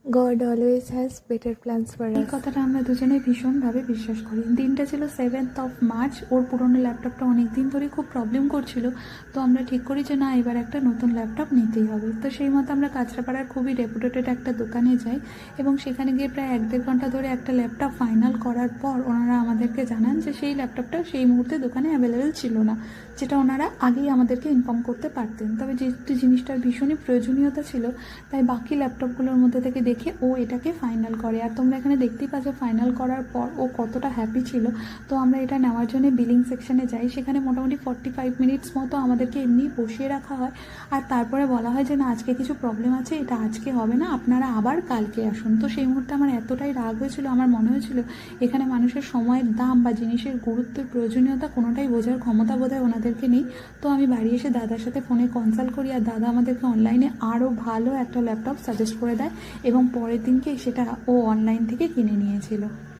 God always has better plans for এই us. কথাটা আমরা দুজনেই ভীষণভাবে বিশ্বাস করি। দিনটা ছিল 7th of March। ওর পুরনো ল্যাপটপটা অনেক দিন ধরেই খুব প্রবলেম করছিল, তো আমরা ঠিক করি যে না, এবার একটা নতুন ল্যাপটপ নিতেই হবে। তো সেই মতো আমরা কাঁচরাপাড়ার খুবই রেপুটেটেড একটা দোকানে যাই এবং সেখানে গিয়ে প্রায় 1-1.5 ঘন্টা ধরে একটা ল্যাপটপ ফাইনাল করার পর ওনারা আমাদেরকে জানান যে সেই ল্যাপটপটা সেই মুহূর্তে দোকানে অ্যাভেলেবেল ছিল না, যেটা ওনারা আগেই আমাদেরকে ইনফর্ম করতে পারতেন। তবে যেহেতু জিনিসটার ভীষণই প্রয়োজনীয়তা ছিল, তাই বাকি ল্যাপটপগুলোর মধ্যে থেকে দেখে ও এটাকে ফাইনাল করে। আর তোমরা এখানে দেখতেই পাচ্ছ ফাইনাল করার পর ও কতটা হ্যাপি ছিল। তো আমরা এটা নেওয়ার জন্য বিলিং সেকশনে যাই, সেখানে মোটামুটি 45 মিনিটস মতো আমাদেরকে এমনি বসিয়ে রাখা হয়। আর তারপরে বলা হয় যে না, আজকে কিছু প্রবলেম আছে, এটা আজকে হবে না, আপনারা আবার কালকে আসুন। তো সেই মুহূর্তে আমার এতটাই রাগ হয়েছিল, আমার মনে হয়েছিল এখানে মানুষের সময়ের দাম বা জিনিসের গুরুত্বের প্রয়োজনীয়তা কোনোটাই বোঝার ক্ষমতা বোধহয় ওনাদেরকে নেই। তো আমি বাড়ি এসে দাদার সাথে ফোনে কনসাল্ট করি, আর দাদা আমাদেরকে অনলাইনে আরও ভালো একটা ল্যাপটপ সাজেস্ট করে দেয় এবং পরের দিনকে সেটা ও অনলাইন থেকে কিনে নিয়েছিল।